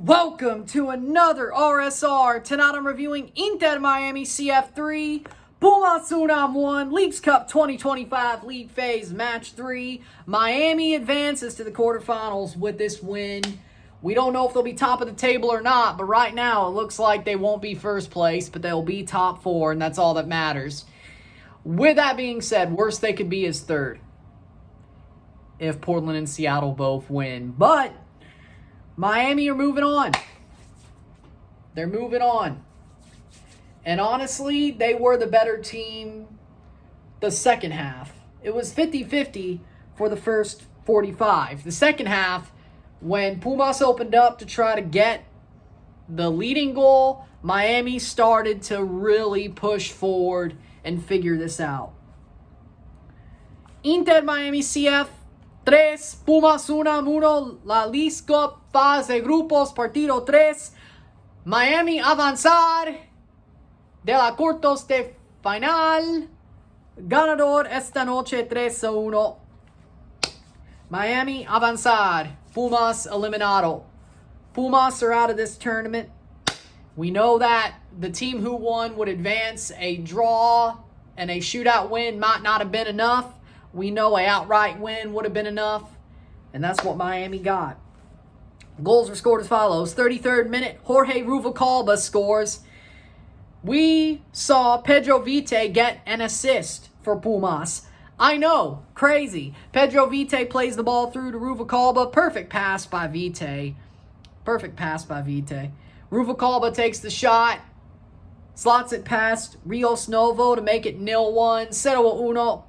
Welcome to another RSR. Tonight I'm reviewing Inter Miami CF3, Pumas UNAM 1, Leagues Cup 2025 League Phase Match 3. Miami advances to the quarterfinals with this win. We don't know if they'll be top of the table or not, but right now it looks like they won't be first place, but they'll be top 4, and that's all that matters. With that being said, worst they could be is third if Portland and Seattle both win. But Miami are moving on. They're moving on. And honestly, they were the better team the second half. It was 50-50 for the first 45. The second half, when Pumas opened up to try to get the leading goal, Miami started to really push forward and figure this out. Inter Miami CF 3, Pumas UNAM 1, La Leagues Cup Fase de Grupos, Partido 3, Miami avanzar de la cuartos de final, ganador esta noche 3-1. Miami avanzar, Pumas eliminado. Pumas are out of this tournament. We know that the team who won would advance. A draw and a shootout win might not have been enough. We know an outright win would have been enough, and that's what Miami got. Goals were scored as follows. 33rd minute, Jorge Ruvalcaba scores. We saw Pedro Vite get an assist for Pumas. I know, crazy. Pedro Vite plays the ball through to Ruvalcaba. Perfect pass by Vite. Perfect pass by Vite. Ruvalcaba takes the shot, slots it past Rios Novo to make it 0-1. 0-1.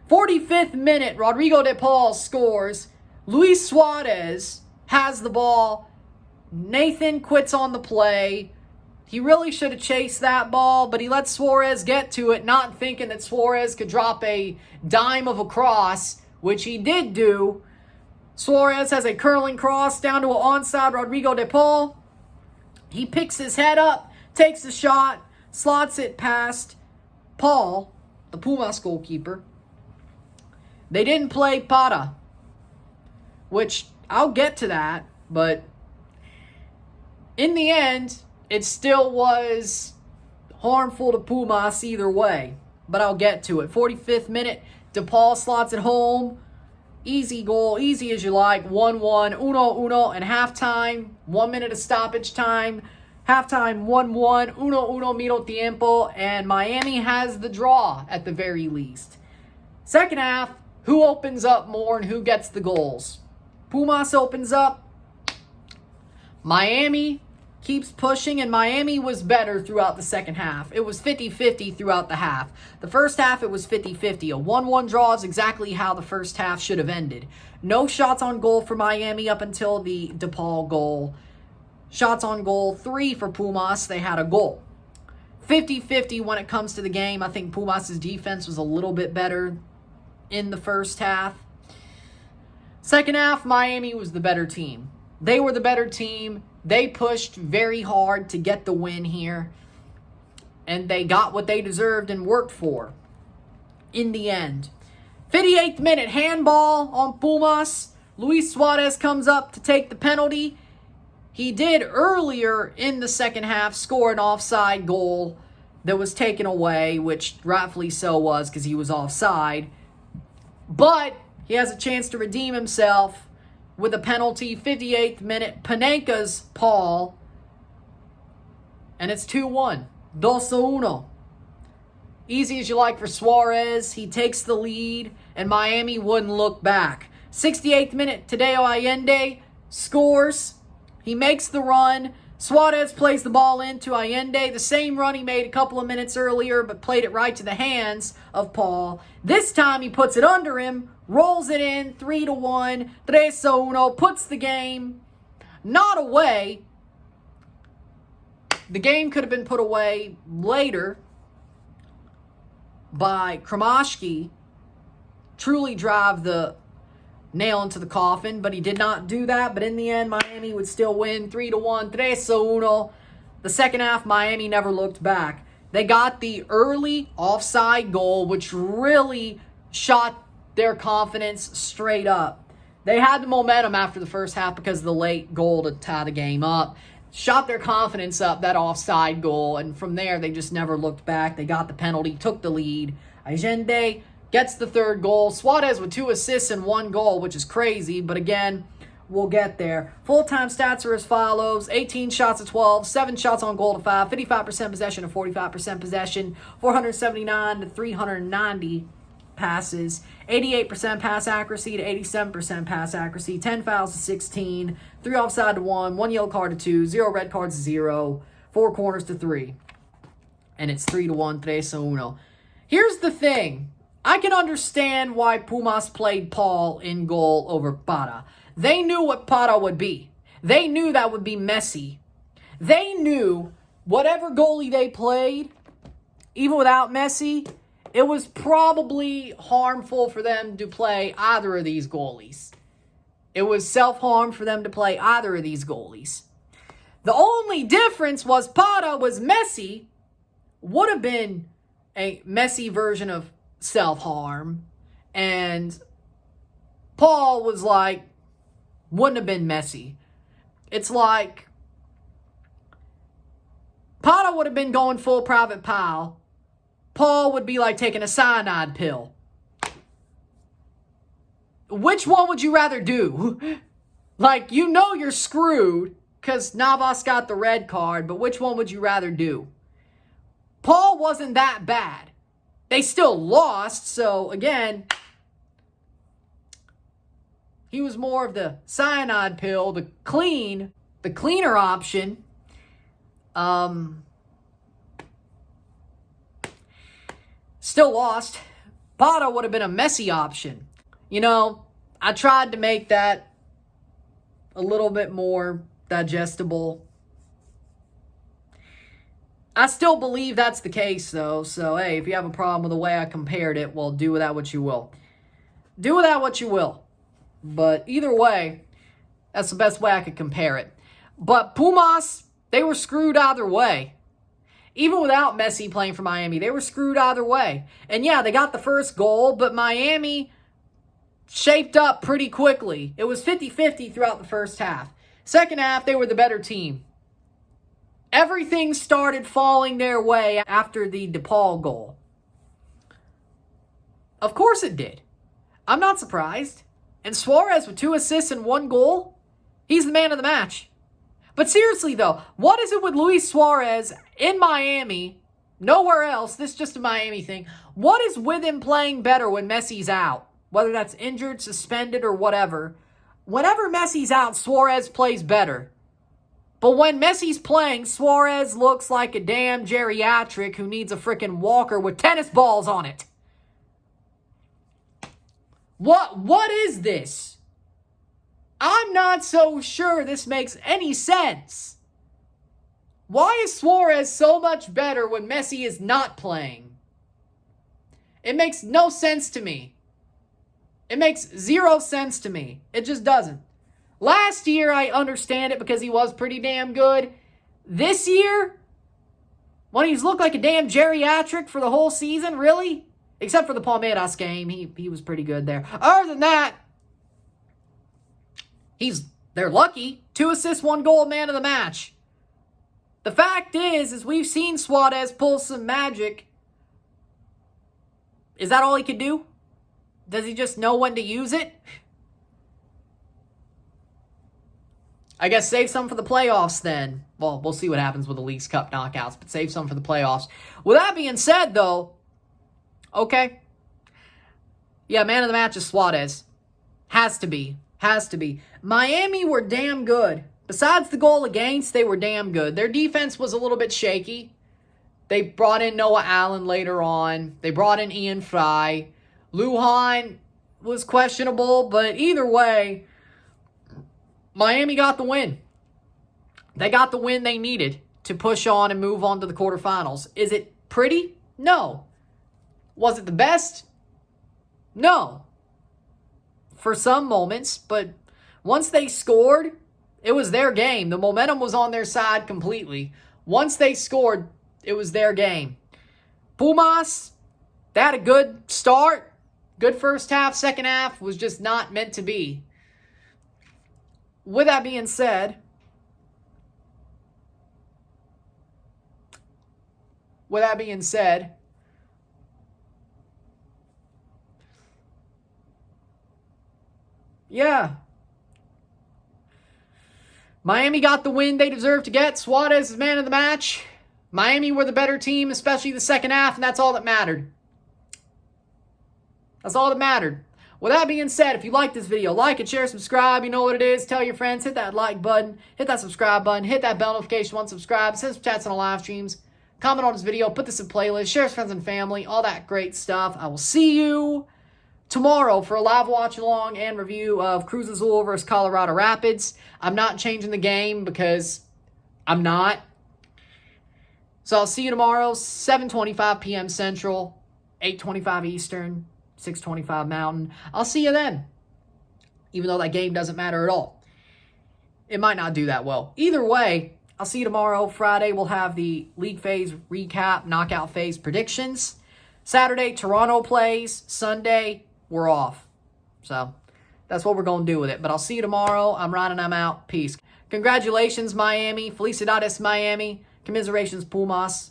45th minute, Rodrigo de Paul scores. Luis Suarez has the ball. Nathan quits on the play. He really should have chased that ball, but he let Suarez get to it, not thinking that Suarez could drop a dime of a cross, which he did do. Suarez has a curling cross down to an onside Rodrigo de Paul. He picks his head up, takes the shot, slots it past Paul, the Pumas goalkeeper. They didn't play Para, which I'll get to that, but in the end, it still was harmful to Pumas either way, but I'll get to it. 45th minute, DePaul slots it home. Easy goal, easy as you like. 1-1, 1-1, and halftime. 1 minute of stoppage time. Halftime 1-1, 1-1 medio tiempo, and Miami has the draw at the very least. Second half, who opens up more and who gets the goals? Pumas opens up. Miami keeps pushing, and Miami was better throughout the second half. It was 50-50 throughout the half. The first half, it was 50-50. A 1-1 draw is exactly how the first half should have ended. No shots on goal for Miami up until the DePaul goal. Shots on goal, 3 for Pumas. They had a goal. 50-50 when it comes to the game. I think Pumas' defense was a little bit better in the first half. Second half, Miami was the better team. They were the better team. They pushed very hard to get the win here, and they got what they deserved and worked for in the end. 58th minute, handball on Pumas. Luis Suarez comes up to take the penalty. He did earlier in the second half score an offside goal that was taken away, which rightfully so was because he was offside. But he has a chance to redeem himself with a penalty. 58th minute, Panenka's Paul. And it's 2-1. 2-1. Easy as you like for Suarez. He takes the lead, and Miami wouldn't look back. 68th minute, Tadeo Allende scores. He makes the run. Suarez plays the ball into Allende. The same run he made a couple of minutes earlier, but played it right to the hands of Paul. This time he puts it under him, rolls it in, 3-1, 3-1, puts the game not away. The game could have been put away later by Kromashki. Truly drive the nail into the coffin, but he did not do that. But in the end, Miami would still win 3-1, 3-1. The second half, Miami never looked back. They got the early offside goal, which really shot their confidence straight up. They had the momentum after the first half because of the late goal to tie the game up. Shot their confidence up, that offside goal, and from there they just never looked back. They got the penalty, took the lead. Allende gets the third goal. Suarez with 2 assists and 1 goal, which is crazy, but again, we'll get there. Full-time stats are as follows: 18 shots to 12, 7 shots on goal to 5, 55% possession to 45% possession, 479 to 390 passes, 88% pass accuracy to 87% pass accuracy, 10 fouls to 16, 3 offside to 1, 1 yellow card to 2, 0 red cards to 0, 4 corners to 3. And it's 3-1, 3-1. Here's the thing. I can understand why Pumas played Paul in goal over Para. They knew what Para would be. They knew that would be messy. They knew whatever goalie they played, even without Messi, it was probably harmful for them to play either of these goalies. It was self-harm for them to play either of these goalies. The only difference was Para was Messi, would have been a Messi version of self-harm, and Paul was like, wouldn't have been Messi. It's like Para would have been going full private pile. Paul would be like taking a cyanide pill. Which one would you rather do? Like, you know you're screwed because Navas got the red card, but which one would you rather do? Paul wasn't that bad. They still lost, so again, he was more of the cyanide pill, the cleaner option. Still lost. Para would have been a messy option. You know, I tried to make that a little bit more digestible. I still believe that's the case, though. So, hey, if you have a problem with the way I compared it, well, do with that what you will. Do with that what you will. But either way, that's the best way I could compare it. But Pumas, they were screwed either way. Even without Messi playing for Miami, they were screwed either way. And yeah, they got the first goal, but Miami shaped up pretty quickly. It was 50-50 throughout the first half. Second half, they were the better team. Everything started falling their way after the DePaul goal. Of course it did. I'm not surprised. And Suarez with 2 assists and 1 goal, he's the man of the match. But seriously though, what is it with Luis Suarez in Miami, nowhere else, this is just a Miami thing, what is with him playing better when Messi's out? Whether that's injured, suspended, or whatever. Whenever Messi's out, Suarez plays better. But when Messi's playing, Suarez looks like a damn geriatric who needs a freaking walker with tennis balls on it. What is this? I'm not so sure this makes any sense. Why is Suarez so much better when Messi is not playing? It makes no sense to me. It makes 0 sense to me. It just doesn't. Last year, I understand it because he was pretty damn good. This year, when he's looked like a damn geriatric for the whole season, really? Except for the Palmeiras game, he was pretty good there. Other than that, they're lucky. 2 assists, 1 goal, man of the match. The fact is we've seen Suarez pull some magic. Is that all he could do? Does he just know when to use it? I guess save some for the playoffs then. Well, we'll see what happens with the Leagues Cup knockouts, but save some for the playoffs. With that being said, though, okay. Yeah, man of the match is Suarez. Has to be. Has to be. Miami were damn good. Besides the goal against, they were damn good. Their defense was a little bit shaky. They brought in Noah Allen later on. They brought in Ian Fry. Lujan was questionable, but either way, Miami got the win. They got the win they needed to push on and move on to the quarterfinals. Is it pretty? No. Was it the best? No. For some moments, but once they scored, it was their game. The momentum was on their side completely. Once they scored, it was their game. Pumas, they had a good start. Good first half. Second half was just not meant to be. with that being said, yeah. Miami got the win they deserve to get. Suarez is man of the match. Miami were the better team, especially the second half, and that's all that mattered. That's all that mattered. With that being said, if you like this video, like it, share, subscribe. You know what it is. Tell your friends. Hit that like button. Hit that subscribe button. Hit that bell notification once subscribed. Send some chats on the live streams. Comment on this video. Put this in playlist. Share with friends and family. All that great stuff. I will see you tomorrow for a live watch along and review of Cruz Azul versus Colorado Rapids. I'm not changing the game because I'm not. So I'll see you tomorrow, 7:25 p.m. Central, 8:25 Eastern, 6:25 Mountain. I'll see you then, even though that game doesn't matter at all. It might not do that well. Either way, I'll see you tomorrow. Friday, we'll have the league phase recap, knockout phase predictions. Saturday, Toronto plays. Sunday, we're off. So that's what we're going to do with it. But I'll see you tomorrow. I'm Ryan and I'm out. Peace. Congratulations, Miami. Felicidades, Miami. Commiserations, Pumas.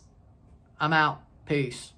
I'm out. Peace.